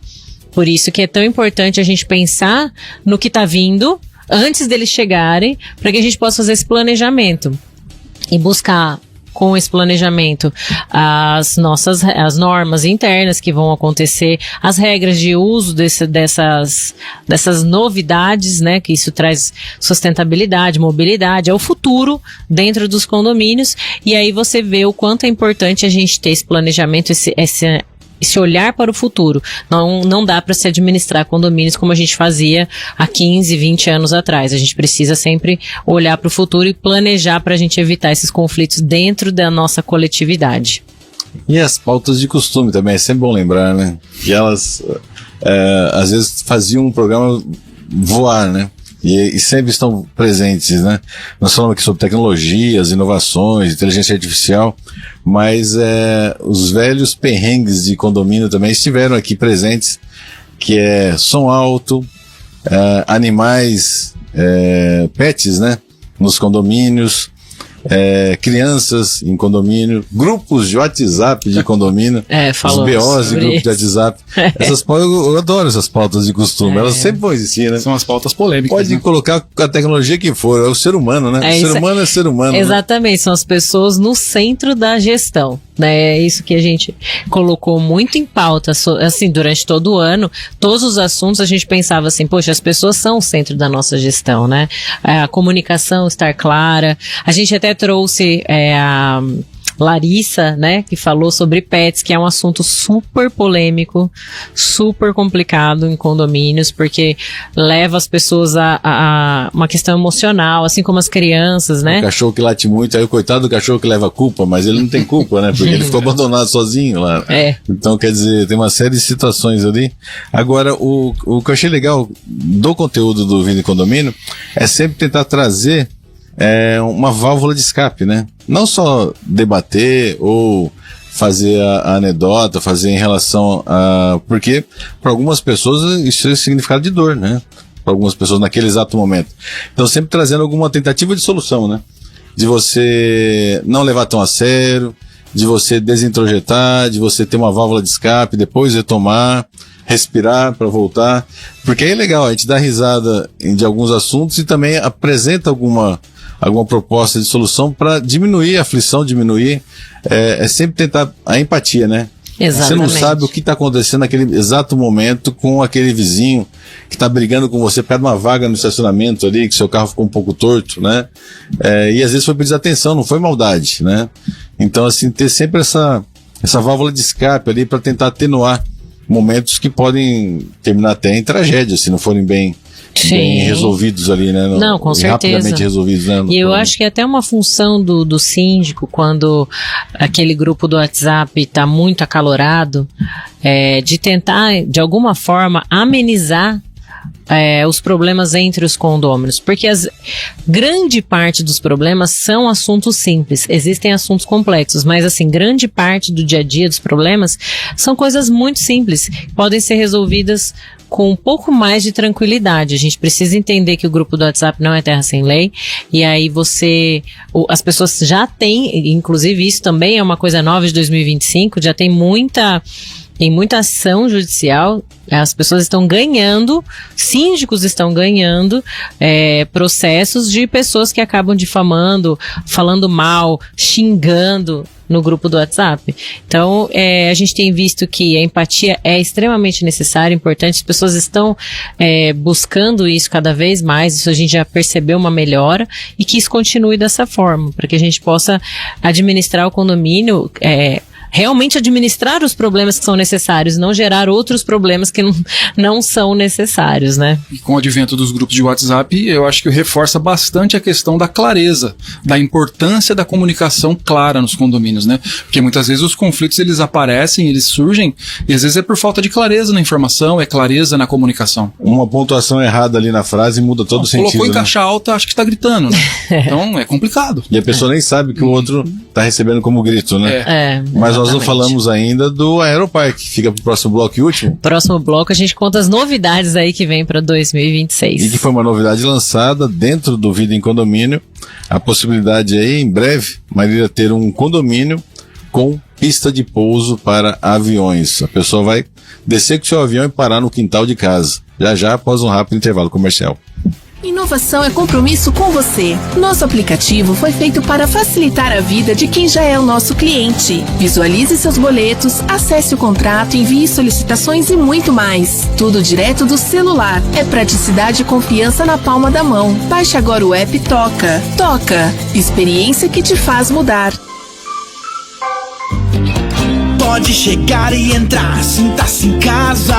Por isso que é tão importante a gente pensar no que está vindo antes deles chegarem, para que a gente possa fazer esse planejamento e buscar com esse planejamento as normas internas que vão acontecer, as regras de uso dessas novidades, né, que isso traz sustentabilidade, mobilidade, é o futuro dentro dos condomínios, e aí você vê o quanto é importante a gente ter esse planejamento, esse olhar para o futuro. Não dá para se administrar condomínios como a gente fazia há 15, 20 anos atrás. A gente precisa sempre olhar para o futuro e planejar para a gente evitar esses conflitos dentro da nossa coletividade. E as pautas de costume também, é sempre bom lembrar, né? Que elas, às vezes, faziam um programa voar, né? E sempre estão presentes, né? Nós falamos aqui sobre tecnologias, inovações, inteligência artificial, mas os velhos perrengues de condomínio também estiveram aqui presentes, que é som alto, animais, pets, né? Nos condomínios, crianças em condomínio, grupos de WhatsApp de condomínio, os BOs de grupos de WhatsApp. Essas pautas, eu adoro essas pautas de costume, elas sempre vão existir, né? São as pautas polêmicas. Pode colocar a tecnologia que for, é o ser humano, né? O ser humano é ser humano. Exatamente, né? São as pessoas no centro da gestão, né? É isso que a gente colocou muito em pauta, assim, durante todo o ano, todos os assuntos a gente pensava assim, poxa, as pessoas são o centro da nossa gestão, né? A comunicação estar clara, a gente até trouxe a Larissa, né, que falou sobre pets, que é um assunto super polêmico, super complicado em condomínios, porque leva as pessoas a uma questão emocional, assim como as crianças, né? O cachorro que late muito, aí o coitado do cachorro que leva a culpa, mas ele não tem culpa, né? Porque ele ficou abandonado sozinho lá. Então, quer dizer, tem uma série de situações ali. Agora, o que eu achei legal do conteúdo do Vida em Condomínio é sempre tentar trazer uma válvula de escape, né? Não só debater ou fazer a anedota, fazer em relação a... Porque para algumas pessoas isso é significado de dor, né? Para algumas pessoas naquele exato momento. Então sempre trazendo alguma tentativa de solução, né? De você não levar tão a sério, de você desintrojetar, de você ter uma válvula de escape, depois retomar, respirar para voltar. Porque aí é legal, a gente dá risada de alguns assuntos e também apresenta alguma proposta de solução para diminuir a aflição, é sempre tentar a empatia, né? Exatamente. Você não sabe o que está acontecendo naquele exato momento com aquele vizinho que está brigando com você, pede uma vaga no estacionamento ali, que seu carro ficou um pouco torto, né? E às vezes foi por desatenção, não foi maldade, né? Então, assim, ter sempre essa válvula de escape ali para tentar atenuar momentos que podem terminar até em tragédia, se não forem bem resolvidos ali, né? Não, com certeza. Rapidamente resolvidos, né? E eu acho que é até uma função do síndico, quando aquele grupo do WhatsApp está muito acalorado, de tentar, de alguma forma, amenizar os problemas entre os condôminos, porque grande parte dos problemas são assuntos simples, existem assuntos complexos, mas assim, grande parte do dia a dia dos problemas são coisas muito simples, podem ser resolvidas com um pouco mais de tranquilidade. A gente precisa entender que o grupo do WhatsApp não é terra sem lei, e aí as pessoas já têm, inclusive isso também é uma coisa nova de 2025, já tem muita ação judicial, as pessoas estão ganhando, síndicos estão ganhando processos de pessoas que acabam difamando, falando mal, xingando no grupo do WhatsApp. Então, a gente tem visto que a empatia é extremamente necessária, importante, as pessoas estão buscando isso cada vez mais, isso a gente já percebeu uma melhora, e que isso continue dessa forma, para que a gente possa administrar o condomínio, realmente administrar os problemas que são necessários, não gerar outros problemas que não são necessários, né? E com o advento dos grupos de WhatsApp, eu acho que reforça bastante a questão da clareza, da importância da comunicação clara nos condomínios, né? Porque muitas vezes os conflitos, eles aparecem, eles surgem, e às vezes é por falta de clareza na informação, é clareza na comunicação. Uma pontuação errada ali na frase muda todo o sentido. Colocou em caixa alta, acho que tá gritando, né? Então é complicado. E a pessoa nem sabe que o outro tá recebendo como grito, né? Mas nós não falamos ainda do Aeroparque. Fica pro próximo bloco e último. Próximo bloco a gente conta as novidades aí que vem para 2026. E que foi uma novidade lançada dentro do Vida em Condomínio. A possibilidade aí, em breve, Marília, ter um condomínio com pista de pouso para aviões. A pessoa vai descer com o seu avião e parar no quintal de casa. Já após um rápido intervalo comercial. Inovação é compromisso com você. Nosso aplicativo foi feito para facilitar a vida de quem já é o nosso cliente. Visualize seus boletos, acesse o contrato, envie solicitações e muito mais. Tudo direto do celular. É praticidade e confiança na palma da mão. Baixe agora o app Toca. Toca. Experiência que te faz mudar. Pode chegar e entrar, sinta-se em casa.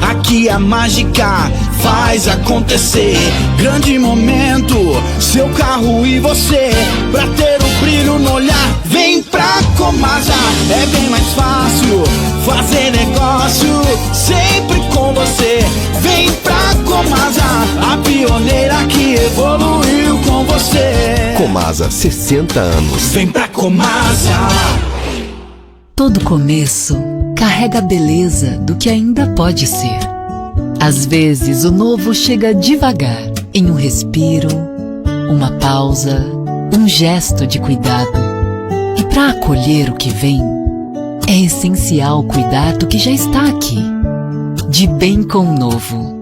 Aqui a mágica faz acontecer. Grande momento, seu carro e você. Pra ter o brilho no olhar, vem pra Comasa. É bem mais fácil fazer negócio, sempre com você. Vem pra Comasa, a pioneira que evoluiu com você. Comasa, 60 anos. Vem pra Comasa. Todo começo carrega a beleza do que ainda pode ser. Às vezes o novo chega devagar, em um respiro, uma pausa, um gesto de cuidado. E para acolher o que vem, é essencial cuidar do que já está aqui. De bem com o novo.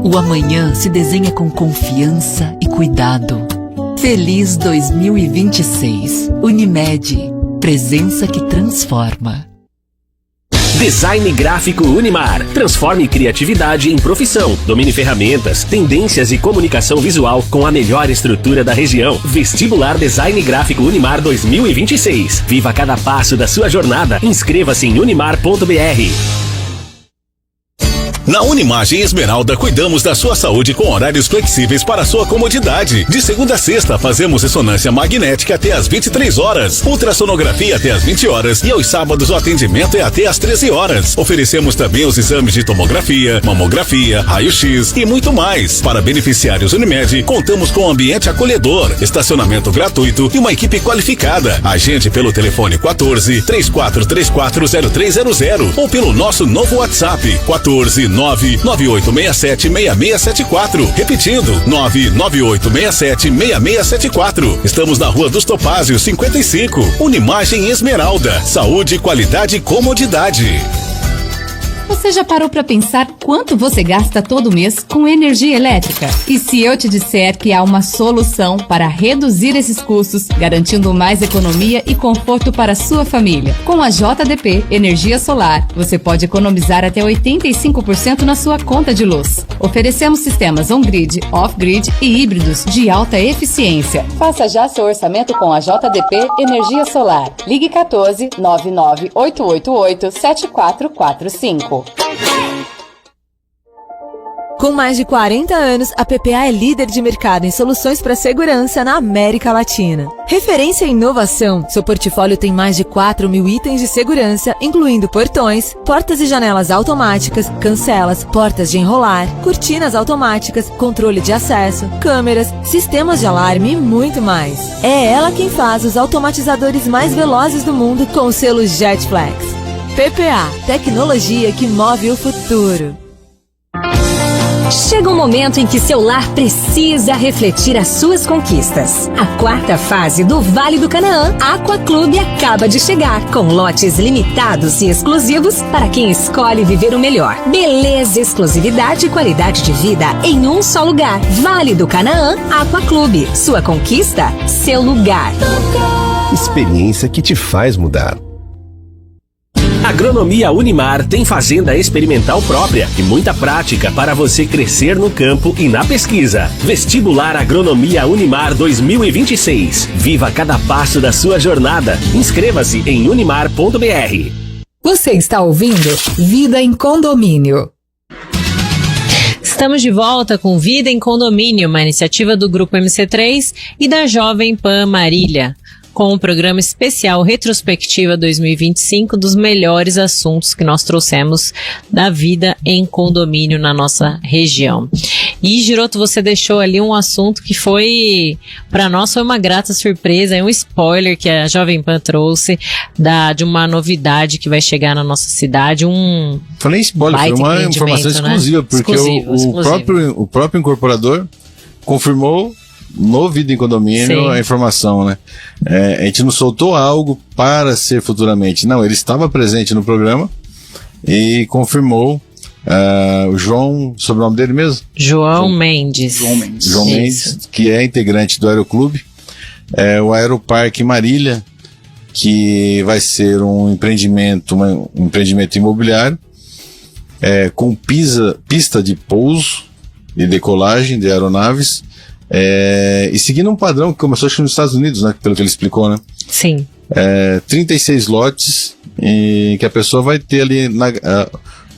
O amanhã se desenha com confiança e cuidado. Feliz 2026. Unimed. Presença que transforma. Design Gráfico Unimar. Transforme criatividade em profissão. Domine ferramentas, tendências e comunicação visual com a melhor estrutura da região. Vestibular Design Gráfico Unimar 2026. Viva cada passo da sua jornada. Inscreva-se em unimar.br. Na Unimagem Esmeralda, cuidamos da sua saúde com horários flexíveis para sua comodidade. De segunda a sexta, fazemos ressonância magnética até às 23 horas, ultrassonografia até às 20 horas e aos sábados o atendimento é até às 13 horas. Oferecemos também os exames de tomografia, mamografia, raio-x e muito mais. Para beneficiários Unimed, contamos com um ambiente acolhedor, estacionamento gratuito e uma equipe qualificada. Agende pelo telefone 14-3434-0300 ou pelo nosso novo WhatsApp 99867-6674. Repetindo, 99867-6674. Estamos na Rua dos Topázios, 55. Unimagem Esmeralda. Saúde, qualidade e comodidade. Você já parou para pensar quanto você gasta todo mês com energia elétrica? E se eu te disser que há uma solução para reduzir esses custos, garantindo mais economia e conforto para a sua família? Com a JDP Energia Solar, você pode economizar até 85% na sua conta de luz. Oferecemos sistemas on-grid, off-grid e híbridos de alta eficiência. Faça já seu orçamento com a JDP Energia Solar. Ligue 14 99888 7445. Com mais de 40 anos, a PPA é líder de mercado em soluções para segurança na América Latina. Referência em inovação, seu portfólio tem mais de 4 mil itens de segurança, incluindo portões, portas e janelas automáticas, cancelas, portas de enrolar, cortinas automáticas, controle de acesso, câmeras, sistemas de alarme e muito mais. É ela quem faz os automatizadores mais velozes do mundo com o selo Jetflex. PPA, tecnologia que move o futuro. Chega um momento em que seu lar precisa refletir as suas conquistas. A 4ª fase do Vale do Canaã Aqua Clube acaba de chegar, com lotes limitados e exclusivos para quem escolhe viver o melhor. Beleza, exclusividade e qualidade de vida em um só lugar. Vale do Canaã Aqua Clube. Sua conquista, seu lugar. Experiência que te faz mudar. Agronomia Unimar tem fazenda experimental própria e muita prática para você crescer no campo e na pesquisa. Vestibular Agronomia Unimar 2026. Viva cada passo da sua jornada. Inscreva-se em unimar.br. Você está ouvindo Vida em Condomínio. Estamos de volta com Vida em Condomínio, uma iniciativa do Grupo MC3 e da Jovem Pan Marília, com um programa especial Retrospectiva 2025 dos melhores assuntos que nós trouxemos da vida em condomínio na nossa região. E, Giroto, você deixou ali um assunto que foi, para nós, foi uma grata surpresa, um spoiler que a Jovem Pan trouxe de uma novidade que vai chegar na nossa cidade, Falei spoiler, foi uma informação exclusiva, né? Porque o próprio incorporador confirmou no Vida em Condomínio a informação, né? A gente não soltou algo para ser futuramente. Não, ele estava presente no programa e confirmou. O João, sobre o nome dele mesmo? João Mendes, que é integrante do Aeroclube. O Aeroparque Marília, que vai ser um empreendimento imobiliário com pista de pouso e decolagem de aeronaves. E seguindo um padrão que começou acho que nos Estados Unidos, né, pelo que ele explicou, né? Sim. 36 lotes e que a pessoa vai ter ali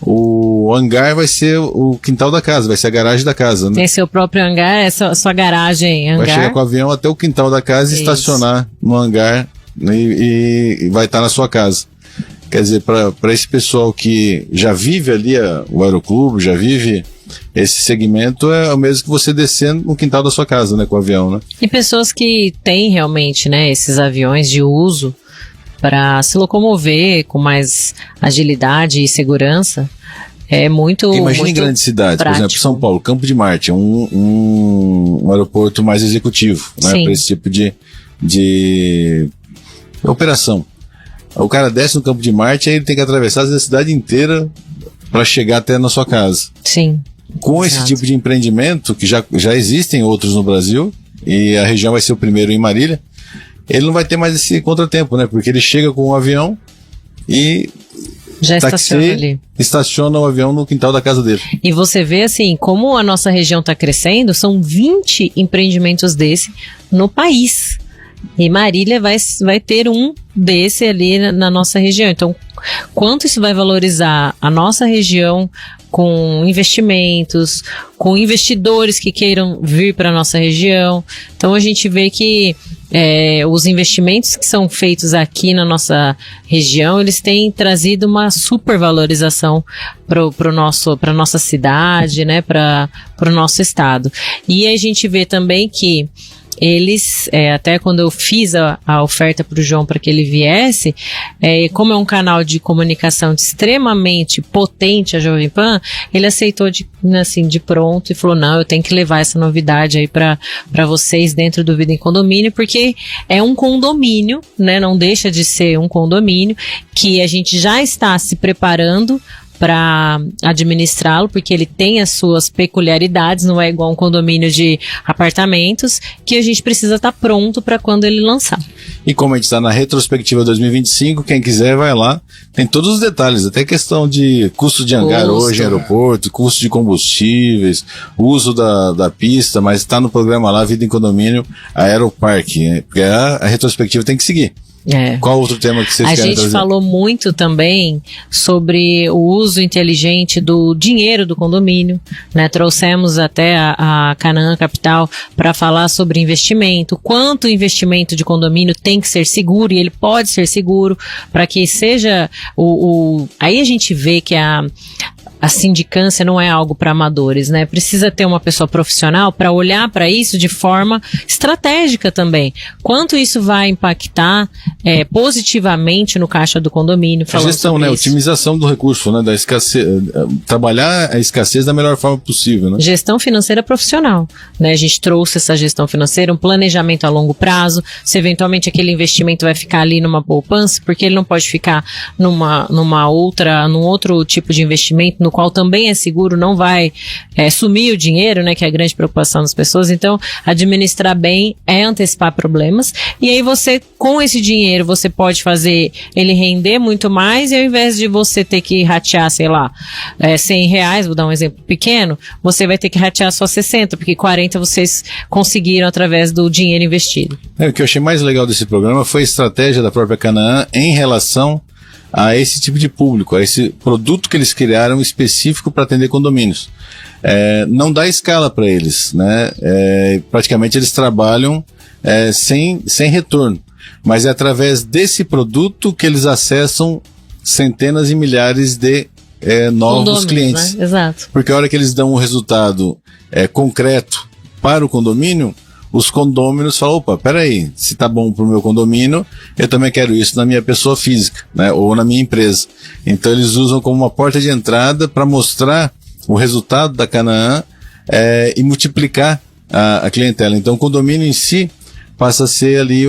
o hangar vai ser o quintal da casa, vai ser a garagem da casa, né? Tem seu próprio hangar, é sua garagem, hangar. Vai chegar com o avião até o quintal da casa e estacionar no hangar e vai estar na sua casa. Quer dizer, para esse pessoal que já vive ali o Aeroclube, já vive esse segmento, é o mesmo que você descendo no quintal da sua casa, né, com o avião, né? E pessoas que têm realmente, né, esses aviões de uso para se locomover com mais agilidade e segurança, é muito Imagina em grandes cidades, prático. Por exemplo, São Paulo, Campo de Marte, é um aeroporto mais executivo, né, para esse tipo de operação. O cara desce no Campo de Marte, aí ele tem que atravessar a cidade inteira para chegar até na sua casa. Sim. Com esse tipo de empreendimento, que já existem outros no Brasil, e a região vai ser o primeiro em Marília, ele não vai ter mais esse contratempo, né? Porque ele chega com um avião e já estaciona o avião no quintal da casa dele. E você vê assim, como a nossa região está crescendo, são 20 empreendimentos desse no país. E Marília vai ter um desse ali na nossa região. Então, quanto isso vai valorizar a nossa região com investimentos, com investidores que queiram vir para a nossa região. Então, a gente vê que os investimentos que são feitos aqui na nossa região, eles têm trazido uma supervalorização para a nossa cidade, né, para o nosso estado. E a gente vê também que eles, até quando eu fiz a oferta para o João para que ele viesse, como é um canal de comunicação extremamente potente, a Jovem Pan, ele aceitou de pronto e falou, não, eu tenho que levar essa novidade aí para vocês dentro do Vida em Condomínio, porque é um condomínio, né, não deixa de ser um condomínio, que a gente já está se preparando para administrá-lo, porque ele tem as suas peculiaridades, não é igual um condomínio de apartamentos, que a gente precisa estar pronto para quando ele lançar. E como a gente está na retrospectiva 2025, quem quiser vai lá, tem todos os detalhes, até questão de custo de hangar hoje em aeroporto, custo de combustíveis, uso da pista, mas está no programa lá, Vida em Condomínio, Aeroparque, né? Porque a retrospectiva tem que seguir. Qual outro tema que vocês querem trazer? A gente falou muito também sobre o uso inteligente do dinheiro do condomínio, né? Trouxemos até a Canaã Capital para falar sobre investimento, quanto o investimento de condomínio tem que ser seguro, e ele pode ser seguro, para que seja Aí a gente vê que a sindicância não é algo para amadores, né? Precisa ter uma pessoa profissional para olhar para isso de forma estratégica também. Quanto isso vai impactar positivamente no caixa do condomínio? A gestão, né? Otimização do recurso, né? Da escassez, trabalhar a escassez da melhor forma possível, né? Gestão financeira profissional, né? A gente trouxe essa gestão financeira, um planejamento a longo prazo. Se eventualmente aquele investimento vai ficar ali numa poupança, porque ele não pode ficar num outro tipo de investimento no qual também é seguro, não vai sumir o dinheiro, né, que é a grande preocupação das pessoas. Então, administrar bem é antecipar problemas, e aí você, com esse dinheiro, você pode fazer ele render muito mais, e ao invés de você ter que ratear, sei lá, R$100, vou dar um exemplo pequeno, você vai ter que ratear só 60, porque 40 vocês conseguiram através do dinheiro investido. O que eu achei mais legal desse programa foi a estratégia da própria Canaã em relação a esse tipo de público, a esse produto que eles criaram específico para atender condomínios. Não dá escala para eles, né? Praticamente eles trabalham sem retorno, mas é através desse produto que eles acessam centenas e milhares de novos clientes. Né? Exato. Porque a hora que eles dão um resultado concreto para o condomínio, os condôminos falam, opa, peraí, se tá bom pro meu condomínio, eu também quero isso na minha pessoa física, né, ou na minha empresa. Então eles usam como uma porta de entrada para mostrar o resultado da Canaã e multiplicar a clientela. Então o condomínio em si passa a ser ali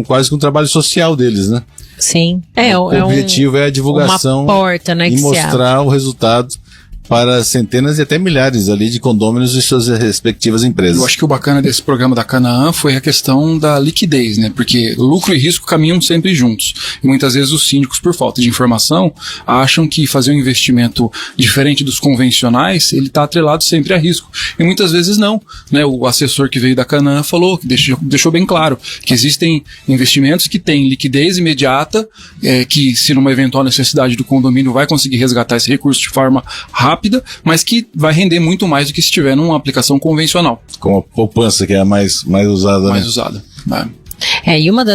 quase que um trabalho social deles, né? Sim. O objetivo é a divulgação, uma porta, né, e mostrar o resultado para centenas e até milhares ali de condôminos e suas respectivas empresas. Eu acho que o bacana desse programa da Canaã foi a questão da liquidez, né? Porque lucro e risco caminham sempre juntos. E muitas vezes os síndicos, por falta de informação, acham que fazer um investimento diferente dos convencionais, ele está atrelado sempre a risco. E muitas vezes não, né? O assessor que veio da Canaã falou, que deixou bem claro, que existem investimentos que têm liquidez imediata, que se numa eventual necessidade do condomínio vai conseguir resgatar esse recurso de forma rápida, mas que vai render muito mais do que se estiver numa aplicação convencional. Como a poupança, que é a mais usada. Mais né? usada. E uma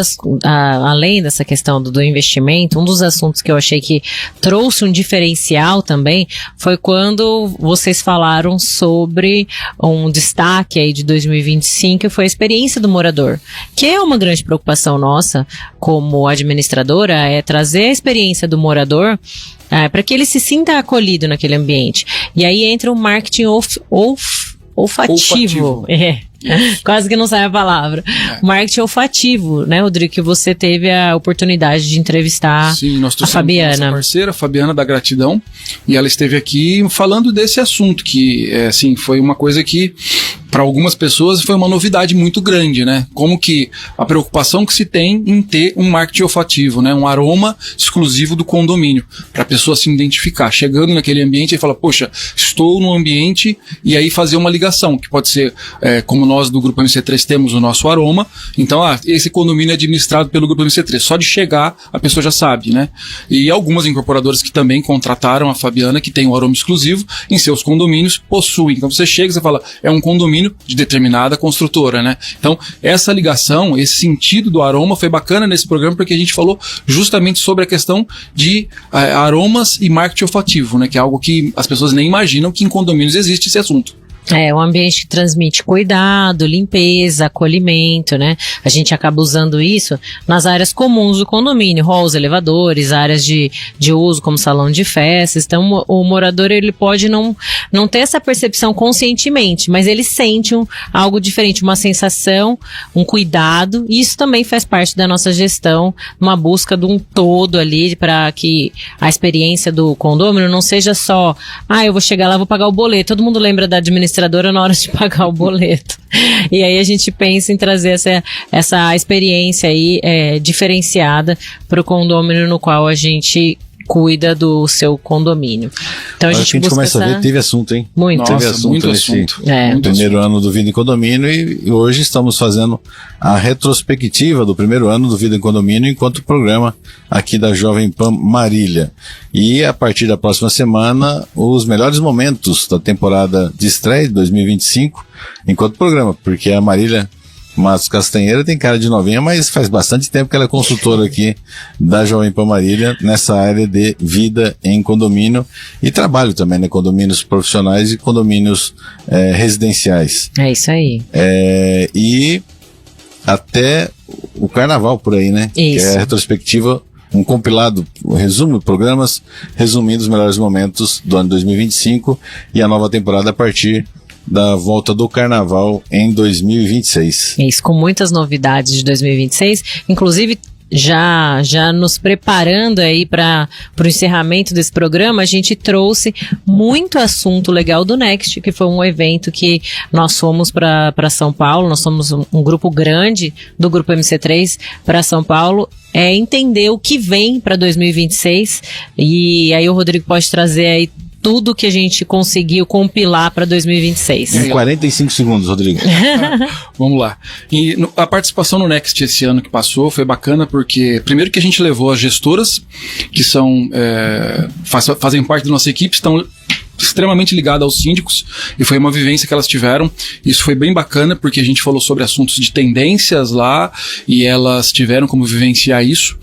além dessa questão do investimento, um dos assuntos que eu achei que trouxe um diferencial também foi quando vocês falaram sobre um destaque aí de 2025, que foi a experiência do morador, que é uma grande preocupação nossa como administradora, é trazer a experiência do morador para que ele se sinta acolhido naquele ambiente. E aí entra o marketing olfativo. Quase que não sai a palavra. Marketing olfativo, né, Rodrigo? Que você teve a oportunidade de entrevistar. Sim, nós a Fabiana. Nossa parceira, a Fabiana da Gratidão, e ela esteve aqui falando desse assunto, que assim, foi uma coisa que para algumas pessoas foi uma novidade muito grande, né? Como que a preocupação que se tem em ter um marketing olfativo, né? Um aroma exclusivo do condomínio, para a pessoa se identificar, chegando naquele ambiente e falar, poxa, estou no ambiente, e aí fazer uma ligação, que pode ser, como nós do Grupo MC3 temos o nosso aroma, então esse condomínio é administrado pelo Grupo MC3, só de chegar a pessoa já sabe, né? E algumas incorporadoras que também contrataram a Fabiana, que tem o aroma exclusivo, em seus condomínios possuem. Então você chega e você fala, é um condomínio de determinada construtora, né? Então, essa ligação, esse sentido do aroma foi bacana nesse programa, porque a gente falou justamente sobre a questão de aromas e marketing olfativo, né? Que é algo que as pessoas nem imaginam que em condomínios existe esse assunto. Um ambiente que transmite cuidado, limpeza, acolhimento, né? A gente acaba usando isso nas áreas comuns do condomínio, halls, elevadores, áreas de uso como salão de festas. Então, o morador, ele pode não ter essa percepção conscientemente, mas ele sente algo diferente, uma sensação, um cuidado, e isso também faz parte da nossa gestão, uma busca de um todo ali, para que a experiência do condomínio não seja só, eu vou chegar lá, vou pagar o boleto. Todo mundo lembra da administração na hora de pagar o boleto. E aí a gente pensa em trazer essa experiência aí diferenciada para o condomínio no qual a gente cuida do seu condomínio. Então a gente começa a ver, teve assunto, hein? Muito. Teve assunto muito nesse assunto. primeiro ano do Vida em Condomínio e hoje estamos fazendo a retrospectiva do primeiro ano do Vida em Condomínio enquanto programa aqui da Jovem Pan Marília. E a partir da próxima semana, os melhores momentos da temporada de estreia de 2025 enquanto programa, porque a Marília Matos Castanheira tem cara de novinha, mas faz bastante tempo que ela é consultora aqui da Jovem Pan Marília nessa área de vida em condomínio e trabalho também, né? Condomínios profissionais e condomínios residenciais. É isso aí. E até o carnaval por aí, né? Isso. Que é a retrospectiva, um compilado, um resumo de programas resumindo os melhores momentos do ano 2025 e a nova temporada a partir da volta do Carnaval em 2026. Isso, com muitas novidades de 2026, inclusive já nos preparando aí para o encerramento desse programa, a gente trouxe muito assunto legal do Next, que foi um evento que nós fomos para São Paulo, nós somos um grupo grande do Grupo MC3 para São Paulo, entender o que vem para 2026, e aí o Rodrigo pode trazer aí tudo que a gente conseguiu compilar para 2026. Em 45 segundos, Rodrigo. Vamos lá. E a participação no Next esse ano que passou foi bacana porque, primeiro que a gente levou as gestoras, que são fazem parte da nossa equipe, estão extremamente ligada aos síndicos, e foi uma vivência que elas tiveram. Isso foi bem bacana porque a gente falou sobre assuntos de tendências lá e elas tiveram como vivenciar isso,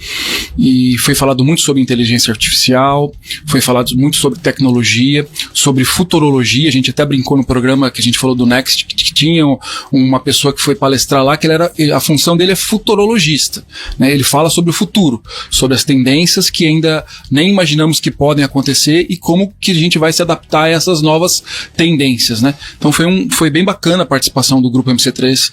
e foi falado muito sobre inteligência artificial, foi falado muito sobre tecnologia, sobre futurologia. A gente até brincou no programa que a gente falou do Next que tinha uma pessoa que foi palestrar lá que a função dele é futurologista, né? Ele fala sobre o futuro, sobre as tendências que ainda nem imaginamos que podem acontecer e como que a gente vai se adaptar a essas novas tendências, né? Então foi bem bacana a participação do Grupo MC3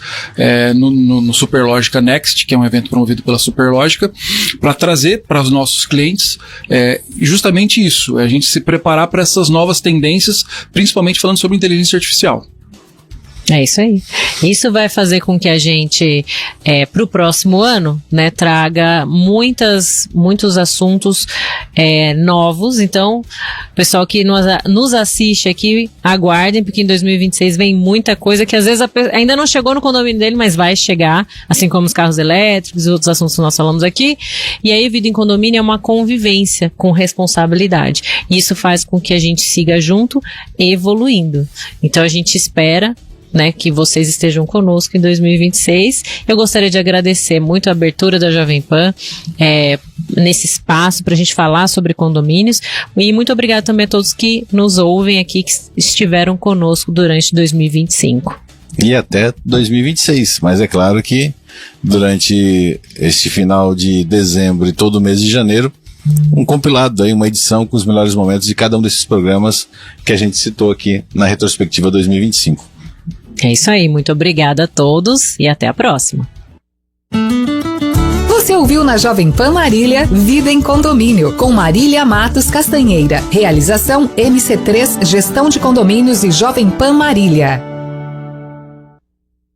no Superlógica Next, que é um evento promovido pela Superlógica, para trazer para os nossos clientes justamente isso, a gente se preparar para essas novas tendências, principalmente falando sobre inteligência artificial. É isso aí. Isso vai fazer com que a gente, para o próximo ano, né, traga muitos assuntos novos. Então, pessoal que nos assiste aqui, aguardem, porque em 2026 vem muita coisa que às vezes ainda não chegou no condomínio dele, mas vai chegar, assim como os carros elétricos e outros assuntos que nós falamos aqui. E aí, vida em condomínio é uma convivência com responsabilidade. E isso faz com que a gente siga junto, evoluindo. Então, a gente espera, né, que vocês estejam conosco em 2026. Eu gostaria de agradecer muito a abertura da Jovem Pan nesse espaço para a gente falar sobre condomínios, e muito obrigado também a todos que nos ouvem aqui, que estiveram conosco durante 2025. E até 2026, mas é claro que durante este final de dezembro e todo o mês de janeiro, um compilado aí, uma edição com os melhores momentos de cada um desses programas que a gente citou aqui na retrospectiva 2025. É isso aí, muito obrigada a todos e até a próxima. Você ouviu na Jovem Pan Marília Vida em Condomínio, com Marília Matos Castanheira. Realização MC3 Gestão de Condomínios e Jovem Pan Marília.